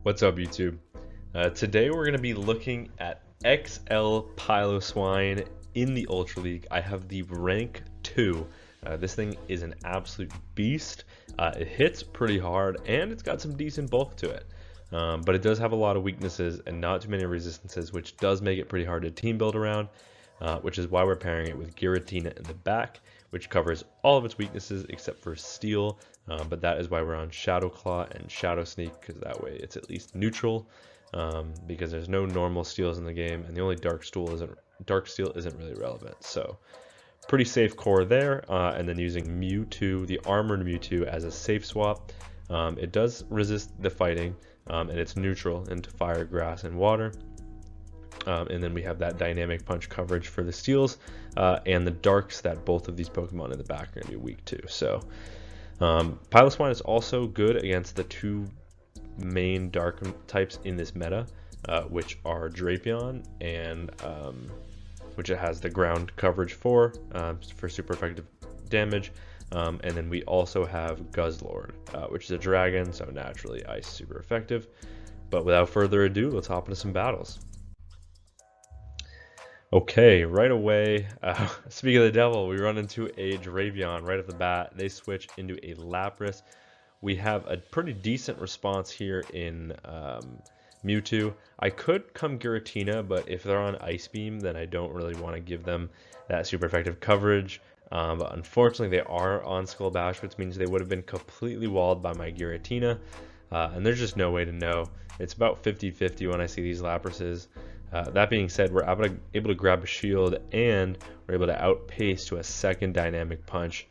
What's up, YouTube? Today we're going to be looking at XL Piloswine in the Ultra League. I have the rank 2. This thing is an absolute beast. It hits pretty hard and it's got some decent bulk to it. But it does have a lot of weaknesses and not too many resistances, which does make it pretty hard to team build around, which is why we're pairing it with Giratina in the back, which covers all of its weaknesses except for Steel. But that is why we're on Shadow Claw and Shadow Sneak, because that way it's at least neutral, because there's no normal steals in the game, and the only Dark Steel isn't really relevant. So pretty safe core there, and then using MEWTWO, the armored MEWTWO, as a safe swap. It does resist the fighting, and it's neutral into fire, grass, and water. And then we have that dynamic punch coverage for the steals, and the darks that both of these Pokemon in the back are going to be weak to. So Piloswine is also good against the two main dark types in this meta, which are Drapion and which it has the ground coverage for super effective damage, and then we also have Guzzlord, which is a dragon, so naturally ice super effective. But without further ado, let's hop into some battles. Okay, right away, speaking of the devil, we run into a Drapion right off the bat. They switch into a Lapras. We have a pretty decent response here in MEWTWO. I could come Giratina, but if they're on Ice Beam, then I don't really want to give them that super effective coverage. But unfortunately, they are on Skull Bash, which means they would have been completely walled by my Giratina. And there's just no way to know. It's about 50-50 when I see these Laprases. That being said, we're able to grab a shield, and we're able to outpace to a second dynamic punch,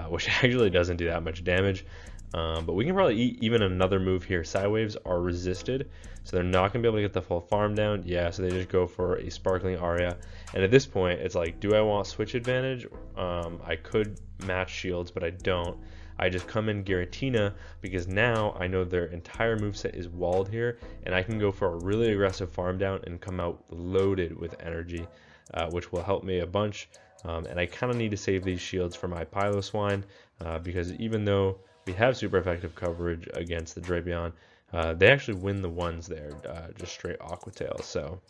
which actually doesn't do that much damage. But we can probably eat even another move here. Psywaves are resisted, so they're not going to be able to get the full farm down. Yeah, so they just go for a Sparkling Aria. And at this point, it's like, do I want switch advantage? I could match shields, but I don't. I just come in Giratina because now I know their entire moveset is walled here, and I can go for a really aggressive farm down and come out loaded with energy, which will help me a bunch. And I kind of need to save these shields for my Piloswine, because even though we have super effective coverage against the Drapion, they actually win the ones there, just straight Aqua Tail. So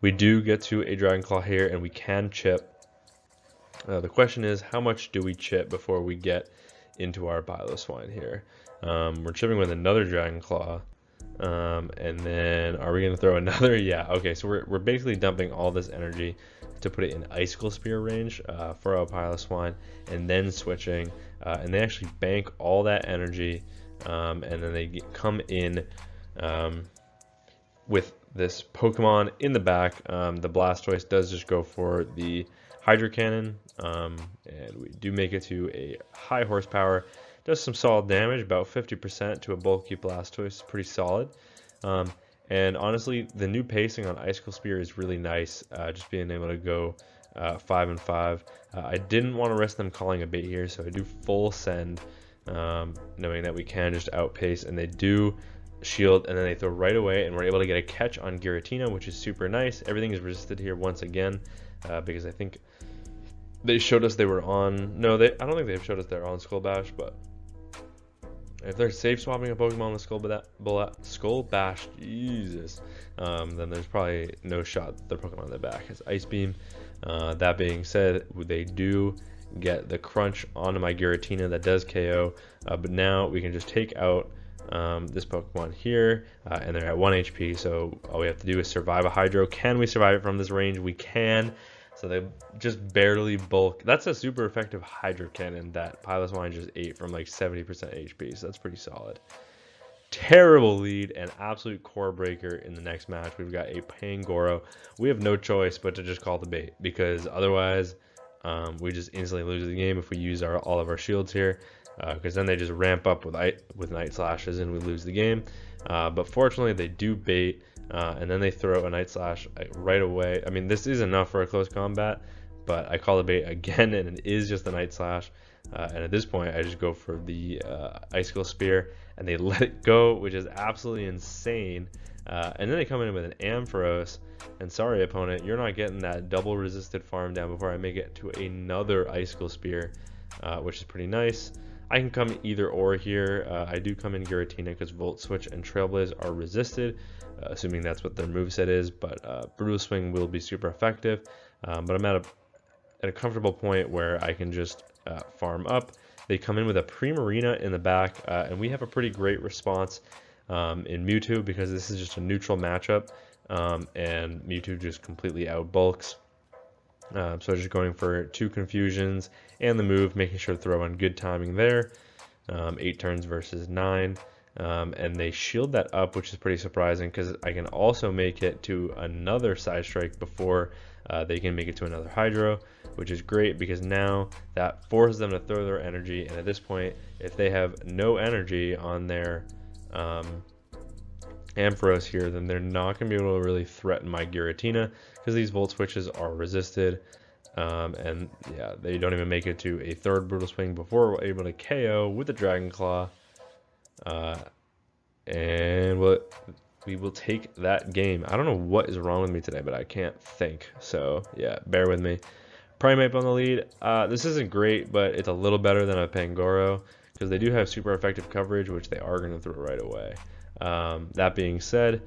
we do get to a Dragon Claw here, and we can chip. The question is, how much do we chip before we get into our Piloswine here? We're chipping with another Dragon Claw, and then are we going to throw another? Yeah, okay, so we're basically dumping all this energy to put it in Icicle Spear range for our Piloswine, and then switching, and they actually bank all that energy, and then they come in with this Pokemon in the back. The Blastoise does just go for the Hydro Cannon, and we do make it to a high horsepower. Does some solid damage, about 50% to a bulky Blastoise, pretty solid. And honestly, the new pacing on Icicle Spear is really nice, just being able to go 5 and 5. I didn't want to risk them calling a bait here, so I do full send, knowing that we can just outpace, and they do shield, and then they throw right away, and we're able to get a catch on Giratina, which is super nice. Everything is resisted here once again, because I think they showed us they were on. No, I don't think they've showed us they're on Skull Bash, but if they're safe swapping a Pokemon with Skull Bash, Jesus, then there's probably no shot the Pokemon in the back has Ice Beam. That being said, they do get the crunch onto my Giratina that does KO, but now we can just take out this Pokemon here, and they're at 1 HP, so all we have to do is survive a Hydro. Can we survive it from this range? We can. So they just barely bulk. That's a super effective Hydro Cannon that Piloswine just ate from like 70% HP, so that's pretty solid. Terrible lead and absolute core breaker in the next match. We've got a Pangoro. We have no choice but to just call the bait, because otherwise we just instantly lose the game if we use all of our shields here, because then they just ramp up with Night Slashes and we lose the game. But fortunately they do bait, and then they throw a Night Slash right away. I mean, this is enough for a close combat, but I call the bait again, and it is just the Night Slash. And at this point, I just go for the Icicle Spear, and they let it go, which is absolutely insane. And then they come in with an Ampharos, and sorry, opponent, you're not getting that double resisted farm down before I make it to another Icicle Spear, which is pretty nice. I can come either or here. I do come in Giratina because Volt Switch and Trailblaze are resisted, assuming that's what their moveset is, but Brutal Swing will be super effective. But I'm at a comfortable point where I can just farm up. They come in with a Primarina in the back, and we have a pretty great response in MEWTWO because this is just a neutral matchup, and MEWTWO just completely outbulks. So just going for 2 confusions and the move, making sure to throw on good timing there. 8 turns versus 9. And they shield that up, which is pretty surprising because I can also make it to another side strike before they can make it to another Hydro, which is great because now that forces them to throw their energy. And at this point, if they have no energy on their Ampharos here, then they're not going to be able to really threaten my Giratina because these Volt Switches are resisted. And yeah, they don't even make it to a 3rd Brutal Swing before we're able to KO with the Dragon Claw. And we will take that game. I don't know what is wrong with me today, but I can't think. So yeah, bear with me. Primeape on the lead. This isn't great, but it's a little better than a Pangoro because they do have super effective coverage, which they are going to throw right away. That being said,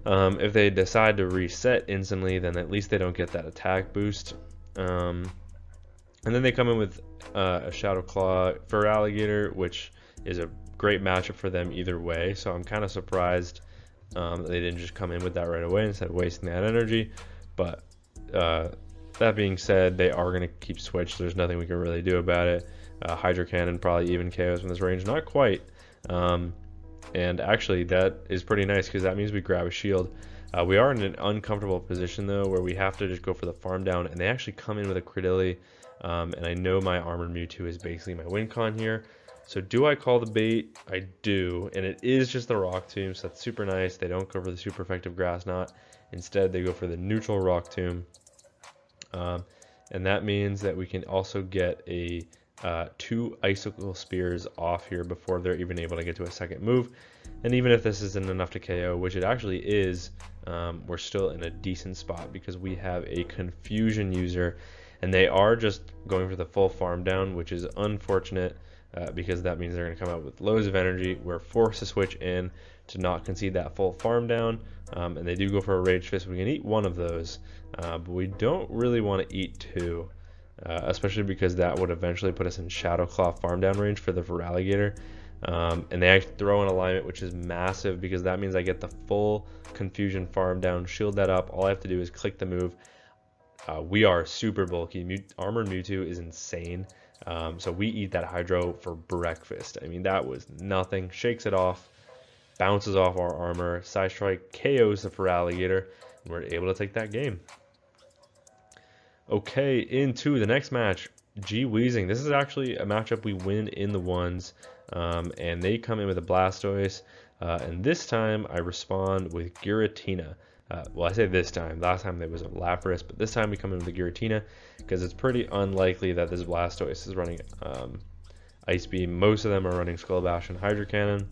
if they decide to reset instantly, then at least they don't get that attack boost. And then they come in with a Shadow Claw Feraligatr, which is a great matchup for them either way. So I'm kind of surprised that they didn't just come in with that right away instead of wasting that energy. But that being said, they are going to keep switch. There's nothing we can really do about it. Hydro Cannon probably even KOs from this range. Not quite. And actually, that is pretty nice because that means we grab a shield. We are in an uncomfortable position, though, where we have to just go for the farm down. And they actually come in with a Cradily. And I know my Armored MEWTWO is basically my win con here. So do I call the bait? I do. And it is just the Rock Tomb, so that's super nice. They don't go for the super effective Grass Knot. Instead, they go for the neutral Rock Tomb. And that means that we can also get a 2 Icicle Spears off here before they're even able to get to a second move. And even if this isn't enough to KO, which it actually is, we're still in a decent spot because we have a Confusion user. And they are just going for the full farm down, which is unfortunate because that means they're going to come out with loads of energy. We're forced to switch in to not concede that full farm down. And they do go for a Rage Fist. We can eat 1 of those, but we don't really want to eat 2. Especially because that would eventually put us in Shadow Claw farm down range for the Feraligatr. And they actually throw an alignment, which is massive because that means I get the full Confusion farm down, shield that up. All I have to do is click the move. We are super bulky. Armored MEWTWO is insane. So we eat that Hydro for breakfast. I mean, that was nothing. Shakes it off, bounces off our armor, Side Strike, KOs the Feraligatr, and we're able to take that game. Okay, into the next match, Wheezing. This is actually a matchup we win in the ones, and they come in with a Blastoise, and this time I respond with Giratina. Well, I say this time. Last time there was a Lapras, but this time we come in with the Giratina because it's pretty unlikely that this Blastoise is running Ice Beam. Most of them are running Skull Bash and Hydro Cannon.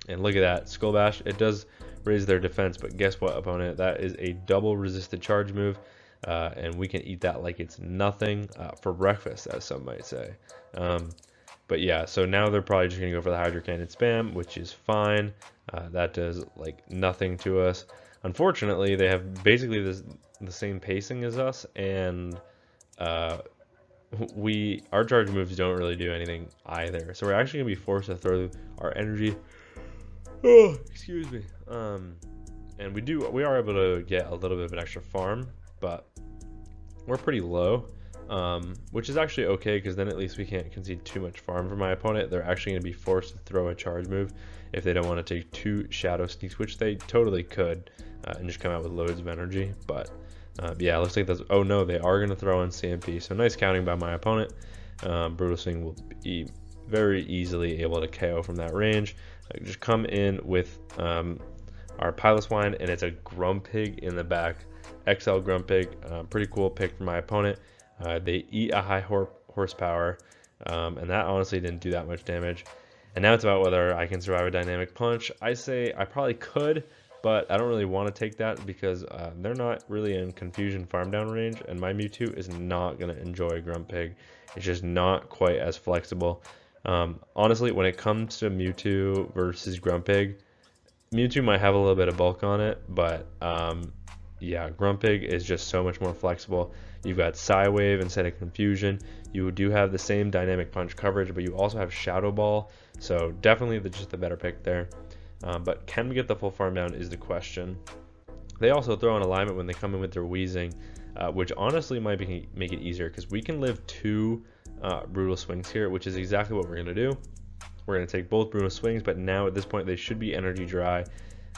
And look at that, Skull Bash. It does raise their defense, but guess what, opponent? That is a double resisted charge move. And we can eat that like it's nothing for breakfast, as some might say. But yeah, so now they're probably just going to go for the Hydro Cannon spam, which is fine. That does like nothing to us. Unfortunately, they have basically the same pacing as us, and our charge moves don't really do anything either. So we're actually going to be forced to throw our energy. Oh, excuse me. And we are able to get a little bit of an extra farm, but we're pretty low, which is actually okay because then at least we can't concede too much farm from my opponent. They're actually going to be forced to throw a charge move if they don't want to take 2 Shadow Sneaks, which they totally could, and just come out with loads of energy. But yeah, it looks like that's, oh no, they are going to throw in CMP, so nice counting by my opponent. Brutal Swing will be very easily able to KO from that range. I just come in with our Piloswine, and it's a Grumpig in the back. XL Grumpig, pretty cool pick for my opponent. They eat a high horsepower, and that honestly didn't do that much damage. And now it's about whether I can survive a Dynamic Punch. I say I probably could, but I don't really want to take that because they're not really in Confusion farm down range, and my MEWTWO is not going to enjoy Grumpig. It's just not quite as flexible. Honestly, when it comes to Mewtwo versus Grumpig, Mewtwo might have a little bit of bulk on it, but yeah, Grumpig is just so much more flexible. You've got Psywave instead of Confusion. You do have the same Dynamic Punch coverage, but you also have Shadow Ball, so definitely just the better pick there. But can we get the full farm down is the question. They also throw in alignment when they come in with their Wheezing, which honestly might make it easier because we can live 2 Brutal Swings here, which is exactly what we're going to do. We're going to take both Brutal Swings, but now at this point they should be energy dry.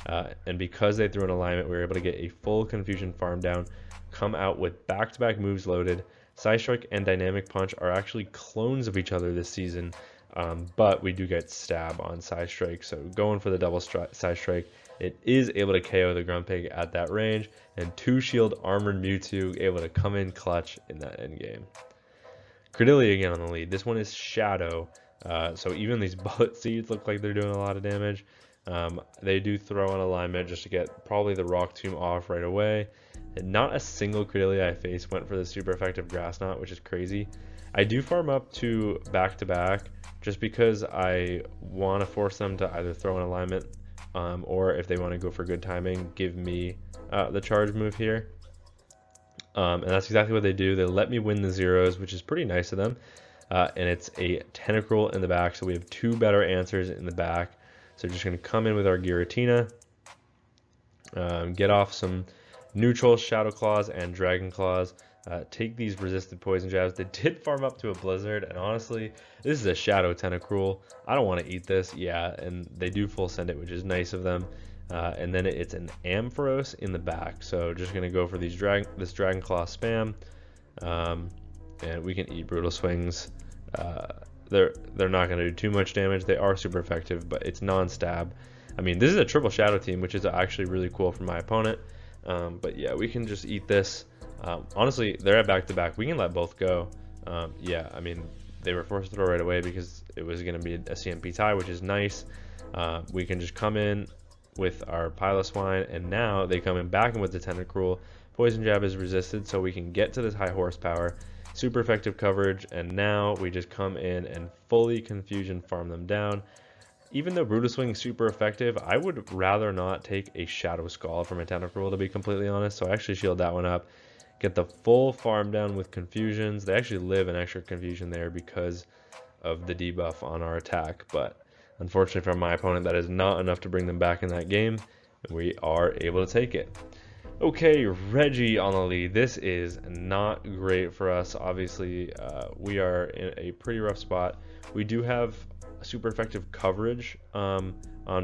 And because they threw an alignment, we were able to get a full Confusion farm down, come out with back-to-back moves loaded. Psystrike and Dynamic Punch are actually clones of each other this season, but we do get Stab on Psystrike, so going for the double Psystrike, it is able to KO the Grumpig at that range, and 2-shield armored Mewtwo able to come in clutch in that endgame. Cradily again on the lead. This one is Shadow, so even these Bullet Seeds look like they're doing a lot of damage. They do throw an alignment just to get probably the Rock Tomb off right away. And not a single Cradily I faced went for the super effective Grass Knot, which is crazy. I do farm up to back just because I want to force them to either throw an alignment or if they want to go for good timing, give me the charge move here. And that's exactly what they do. They let me win the zeros, which is pretty nice of them. And it's a Tentacruel in the back, so we have 2 better answers in the back. So just going to come in with our Giratina, get off some neutral Shadow Claws and Dragon Claws, take these resisted Poison Jabs. They did farm up to a Blizzard, and honestly, this is a Shadow Tentacruel. I don't want to eat this, yeah, and they do full send it, which is nice of them. And then it's an Ampharos in the back, so just going to go for this Dragon Claw spam, and we can eat Brutal Swings. They're not going to do too much damage. They are super effective, but it's non-stab. I mean, this is a triple Shadow team, which is actually really cool for my opponent. But yeah, we can just eat this. Honestly, they're at back-to-back. We can let both go. Yeah, I mean, they were forced to throw right away because it was going to be a CMP tie, which is nice. We can just come in with our Piloswine, and now they come in back in with the Tentacruel. Poison Jab is resisted, so we can get to this high horsepower. Super effective coverage, and now we just come in and fully Confusion farm them down. Even though Brutal Swing is super effective, I would rather not take a Shadow Scald from a Tentacruel, to be completely honest, so I actually shield that one up. Get the full farm down with Confusions. They actually live an extra Confusion there because of the debuff on our attack, but unfortunately for my opponent, that is not enough to bring them back in that game, and we are able to take it. Okay, Reggie on the lead. This is not great for us. Obviously, we are in a pretty rough spot. We do have super effective coverage on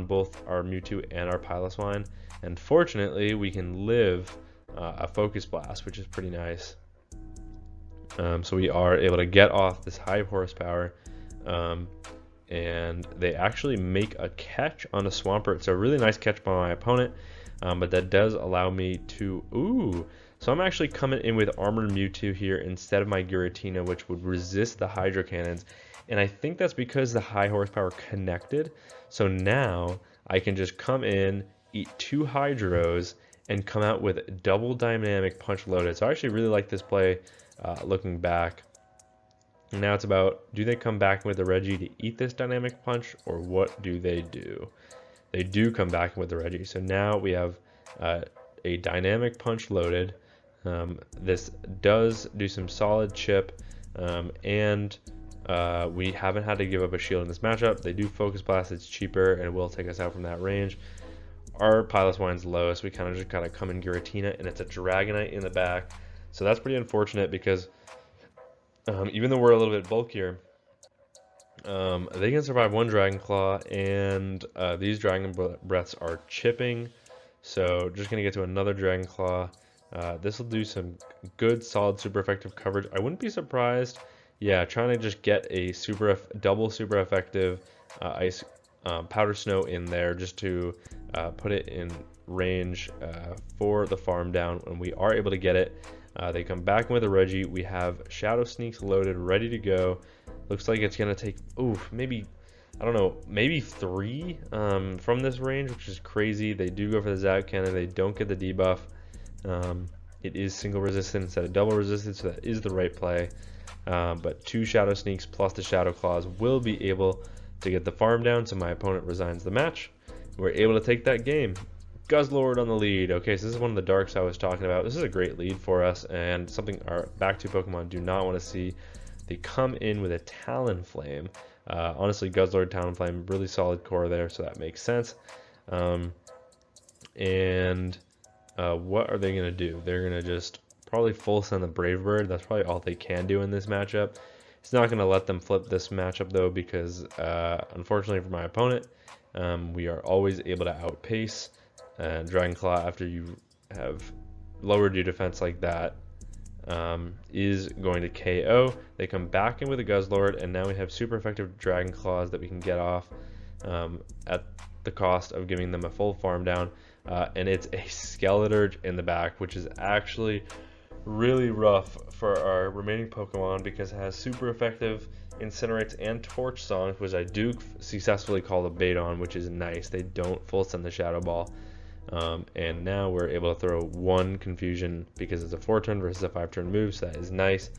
both our Mewtwo and our Piloswine, and fortunately, we can live a Focus Blast, which is pretty nice. So we are able to get off this high horsepower, and they actually make a catch on a Swampert. So a really nice catch by my opponent. But that does allow me to, so I'm actually coming in with Armored Mewtwo here instead of my Giratina, which would resist the Hydro Cannons, and I think that's because the high horsepower connected. So now I can just come in, eat 2 Hydros, and come out with double Dynamic Punch loaded. So I actually really like this play looking back. Now it's about, do they come back with the Reggie to eat this Dynamic Punch, or what do they do? They do come back with the Reggie. So now we have a Dynamic Punch loaded. This does do some solid chip, and we haven't had to give up a shield in this matchup. They do Focus Blast, it's cheaper, and it will take us out from that range. Our Piloswine's low, so we kind of just gotta come in Giratina, and it's a Dragonite in the back. So that's pretty unfortunate because even though we're a little bit bulkier, they can survive 1 Dragon Claw, and these Dragon Breaths are chipping, so just going to get to another Dragon Claw. This will do some good, solid, super effective coverage. I wouldn't be surprised, yeah, trying to just get a double super effective Ice Powder Snow in there just to put it in range for the farm down, and we are able to get it. They come back with a Reggie. We have Shadow Sneaks loaded, ready to go. Looks like it's going to take, maybe, I don't know, maybe 3 from this range, which is crazy. They do go for the Zap Cannon. They don't get the debuff. It is single resistant instead of double resistant, so that is the right play. but 2 Shadow Sneaks plus the Shadow Claws will be able to get the farm down, so my opponent resigns the match. We're able to take that game. Guzzlord on the lead. Okay, so this is one of the darks I was talking about. This is a great lead for us, and something our back 2 Pokemon do not want to see. They come in with a Talonflame. Honestly, Guzzlord, Talonflame, really solid core there, so that makes sense. What are they going to do? They're going to just probably full send the Brave Bird. That's probably all they can do in this matchup. It's not going to let them flip this matchup, though, because unfortunately for my opponent, we are always able to outpace. Dragon Claw, after you have lowered your defense like that, is going to KO. They come back in with a Guzzlord, and now we have super effective Dragon Claws that we can get off at the cost of giving them a full farm down. And it's a Skeledirge in the back, which is actually really rough for our remaining Pokemon because it has super effective Incinerates and Torch Songs, which I do successfully call the bait on, which is nice. They don't full send the Shadow Ball. And now we're able to throw 1 Confusion because it's a 4-turn versus a 5-turn move, so that is nice.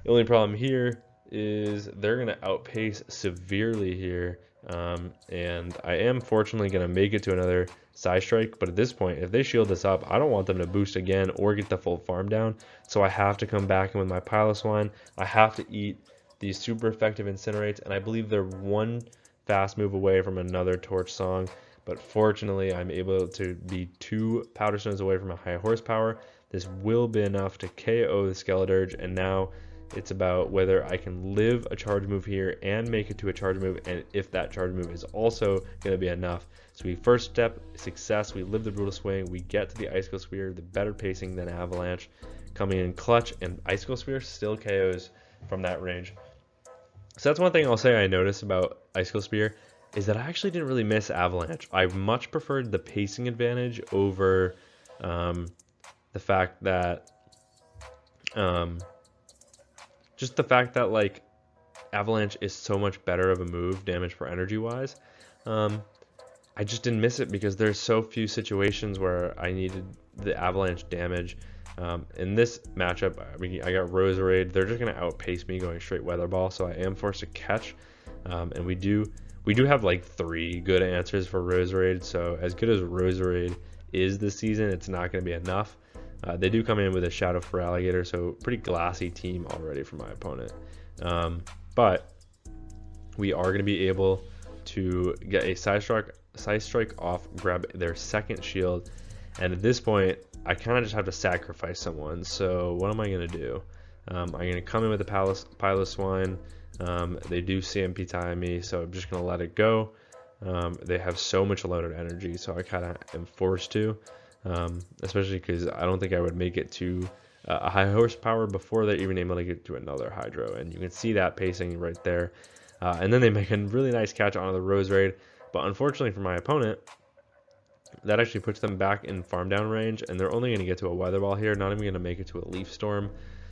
The only problem here is they're going to outpace severely here, and I am fortunately going to make it to another Side Strike, but at this point, if they shield this up, I don't want them to boost again or get the full farm down, so I have to come back in with my Piloswine. I have to eat these super effective Incinerates, and I believe they're 1 fast move away from another Torch Song. But fortunately, I'm able to be 2 Powder Stones away from a high horsepower. This will be enough to KO the Skeledirge, and now it's about whether I can live a charge move here and make it to a charge move, and if that charge move is also going to be enough. So we first step, success, we live the Brutal Swing, we get to the Icicle Spear, the better pacing than Avalanche, coming in clutch, and Icicle Spear still KOs from that range. So that's one thing I'll say I noticed about Icicle Spear, is that I actually didn't really miss Avalanche. I much preferred the pacing advantage over the fact that just the fact that like Avalanche is so much better of a move damage per energy wise. I just didn't miss it because there's so few situations where I needed the Avalanche damage. In this matchup, I mean, I got Roserade. They're just going to outpace me going straight Weather Ball, so I am forced to catch, and we do have like 3 good answers for Roserade, so as good as Roserade is this season, it's not going to be enough. They do come in with a Shadow Feraligatr, so pretty glassy team already for my opponent. But we are going to be able to get a Side Strike off, grab their 2nd shield, and at this point, I kind of just have to sacrifice someone. So what am I going to do? I'm going to come in with the Piloswine. They do CMP time me, so I'm just going to let it go. They have so much loaded energy, so I kind of am forced to, especially because I don't think I would make it to a high horsepower before they're even able to get to another Hydro, and you can see that pacing right there. And then they make a really nice catch onto the Roserade, but unfortunately for my opponent, that actually puts them back in farm down range, and they're only going to get to a Weather Ball here, not even going to make it to a Leaf Storm.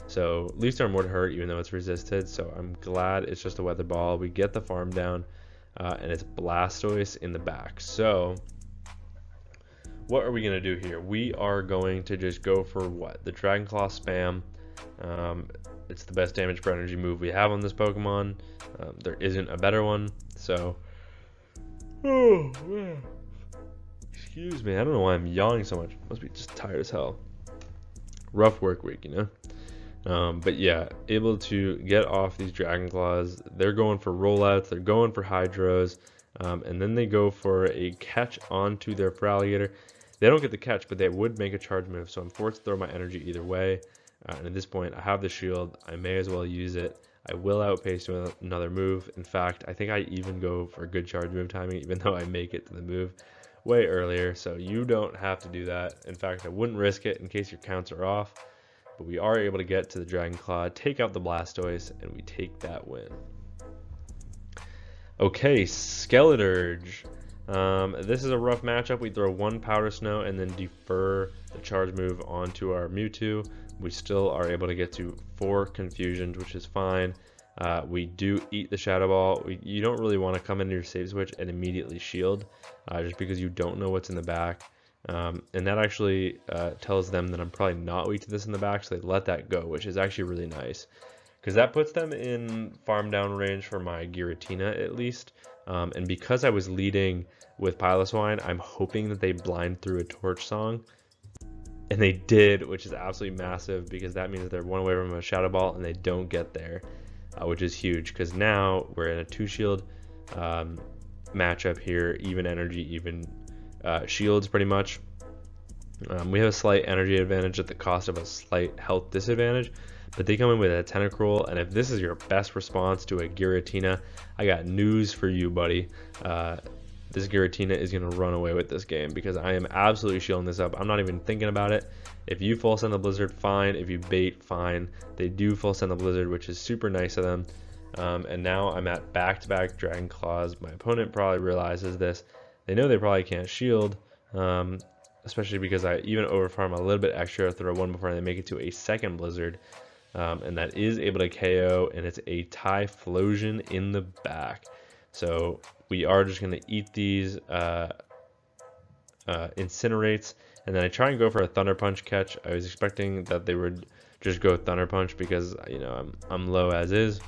So Leaf Storm would hurt even though it's resisted, so I'm glad it's just a Weather Ball. We get the farm down, and it's Blastoise in the back. So what are we going to do here? We are going to just go for what? The Dragon Claw spam. It's the best damage per energy move we have on this Pokemon. There isn't a better one, so... Oh, man. Excuse me, I don't know why I'm yawning so much. Must be just tired as hell. Rough work week, you know? But yeah, able to get off these Dragon Claws. They're going for rollouts, they're going for Hydros, and then they go for a catch onto their Feraligatr. They don't get the catch, but they would make a charge move, so I'm forced to throw my energy either way. And at this point, I have the shield. I may as well use it. I will outpace with another move. In fact, I think I even go for good charge move timing, even though I make it to the move way earlier, so you don't have to do that. In fact, I wouldn't risk it in case your counts are off, but we are able to get to the Dragon Claw, take out the Blastoise, and we take that win. Okay, Skeledirge. This is a rough matchup. We throw 1 Powder Snow and then defer the charge move onto our Mewtwo. We still are able to get to 4 Confusions, which is fine. We do eat the Shadow Ball. You don't really want to come into your save switch and immediately shield, just because you don't know what's in the back. And that actually tells them that I'm probably not weak to this in the back, so they let that go, which is actually really nice. because that puts them in farm down range for my Giratina at least. And because I was leading with Piloswine, I'm hoping that they blind through a Torch Song. And they did, which is absolutely massive, because that means that they're one away from a Shadow Ball and they don't get there, which is huge, because now we're in a 2-shield matchup here, even energy, even shields pretty much. We have a slight energy advantage at the cost of a slight health disadvantage, but they come in with a Tentacruel, and if this is your best response to a Giratina, I got news for you, buddy. This Giratina is going to run away with this game, because I am absolutely shielding this up. I'm not even thinking about it. If you full send the Blizzard, fine. If you bait, fine. They do full send the Blizzard, which is super nice of them. And now I'm at back-to-back Dragon Claws. My opponent probably realizes this. They know they probably can't shield, especially because I even overfarm a little bit extra, throw one before they make it to a second Blizzard. And that is able to KO, and it's a Typhlosion in the back. So we are just going to eat these Incinerates, and then I try and go for a Thunder Punch catch. I was expecting that they would just go Thunder Punch because, you know, I'm low as is.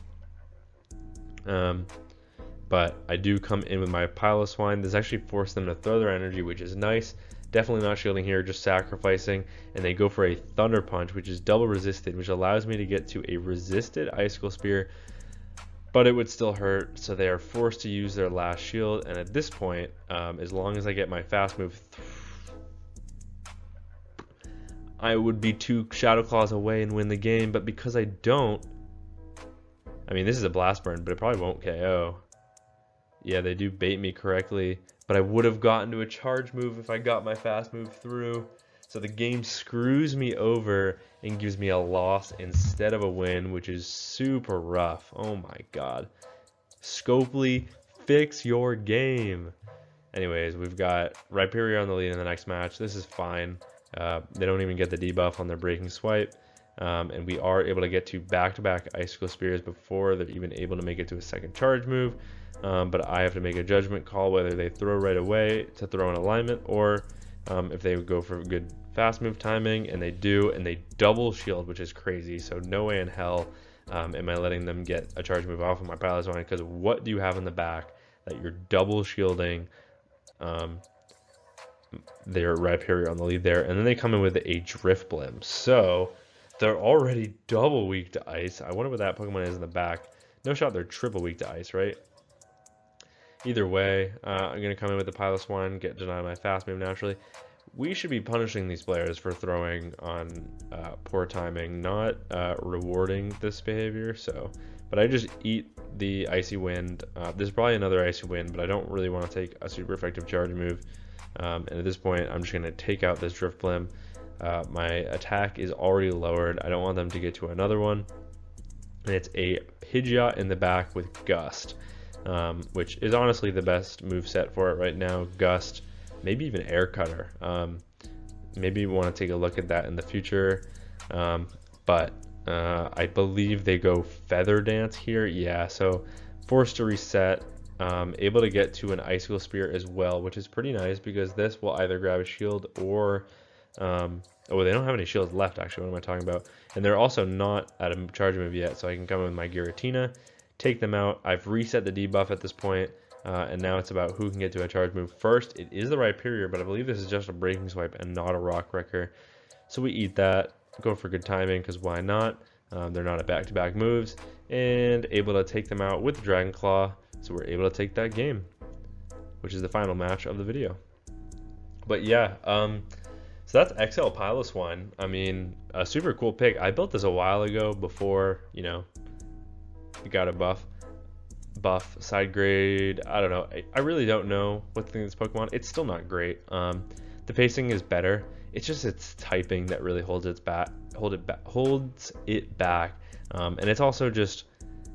But I do come in with my Piloswine. This actually forced them to throw their energy, which is nice. Definitely not shielding here, just sacrificing, and they go for a Thunder Punch, which is double resisted, which allows me to get to a resisted Icicle Spear, but it would still hurt, so they are forced to use their last shield. And at this point, as long as I get my fast move, I would be 2 Shadow Claws away and win the game, but because I don't, I mean, this is a Blast Burn, but it probably won't KO. Yeah, they do bait me correctly, but I would have gotten to a charge move if I got my fast move through. So the game screws me over and gives me a loss instead of a win, which is super rough. Oh my god. Scopely, fix your game. Anyways, we've got Rhyperior on the lead in the next match. This is fine. They don't even get the debuff on their Breaking Swipe. And we are able to get to back-to-back Icicle Spears before they're even able to make it to a second charge move. But I have to make a judgment call whether they throw right away to throw in alignment, or if they would go for good fast move timing, and they do, and they double shield, which is crazy. So no way in hell am I letting them get a charge move off of my Piloswine, because what do you have in the back that you're double shielding their Rhyperior on the lead there, and then they come in with a Drifblim. So they're already double weak to ice. I wonder what that Pokemon is in the back. No shot they're triple weak to ice, right? Either way, I'm going to come in with the Piloswine, get denied my fast move naturally. We should be punishing these players for throwing on poor timing, not rewarding this behavior. So, but I just eat the Icy Wind. There's probably another Icy Wind, but I don't really want to take a super effective charge move. And at this point, I'm just going to take out this Drifblim. My attack is already lowered. I don't want them to get to another one. And it's a Pidgeot in the back with Gust. Which is honestly the best move set for it right now. Gust, maybe even Air Cutter. Maybe you want to take a look at that in the future. But I believe they go Feather Dance here. Yeah, so forced to reset. Able to get to an Icicle Spear as well, which is pretty nice, because this will either grab a shield or... oh, they don't have any shields left, actually. What am I talking about? And they're also not at a charge move yet, so I can come in with my Giratina, take them out. I've reset the debuff at this point, and now it's about who can get to a charge move first. It is the Rhyperior, but I believe this is just a Breaking Swipe and not a Rock Wrecker. So we eat that, go for good timing, because why not? They're not at back-to-back moves, and able to take them out with the Dragon Claw, so we're able to take that game, which is the final match of the video. But yeah, so that's XL Piloswine. I mean, a super cool pick. I built this a while ago before, you know, it got a buff side grade. I don't know. I really don't know what to think of this Pokemon. It's still not great. The pacing is better. It's just its typing that really holds it back. And it's also just,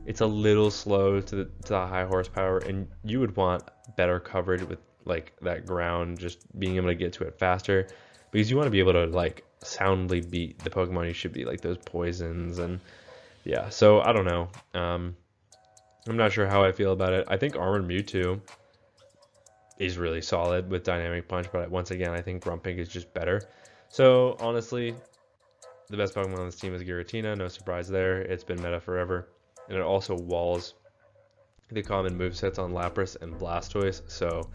it's a little slow to the high horsepower, and you would want better coverage with like that ground, just being able to get to it faster, because you want to be able to like soundly beat the Pokemon you should be, like those poisons. And yeah, so I don't know. I'm not sure how I feel about it. I think Armored Mewtwo is really solid with Dynamic Punch, but once again, I think Grumpig is just better. So honestly, The best Pokemon on this team is Giratina, no surprise there. It's been meta forever. And it also walls the common movesets on Lapras and Blastoise. So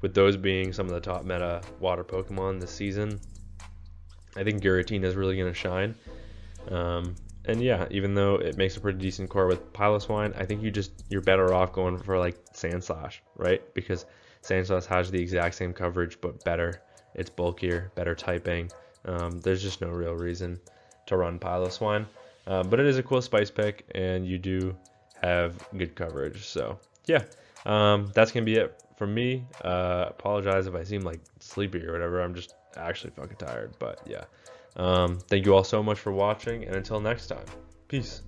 with those being some of the top meta water Pokemon this season, I think Giratina is really going to shine. And yeah, even though it makes a pretty decent core with Piloswine, I think you're better off going for like Sandslash, right? Because Sandslash has the exact same coverage but better. It's bulkier, better typing. There's just no real reason to run Piloswine. But it is a cool spice pick, and you do have good coverage. So yeah, that's gonna be it from me. Apologize if I seem like sleepy or whatever. I'm just actually fucking tired. But yeah, thank you all so much for watching, and until next time, peace.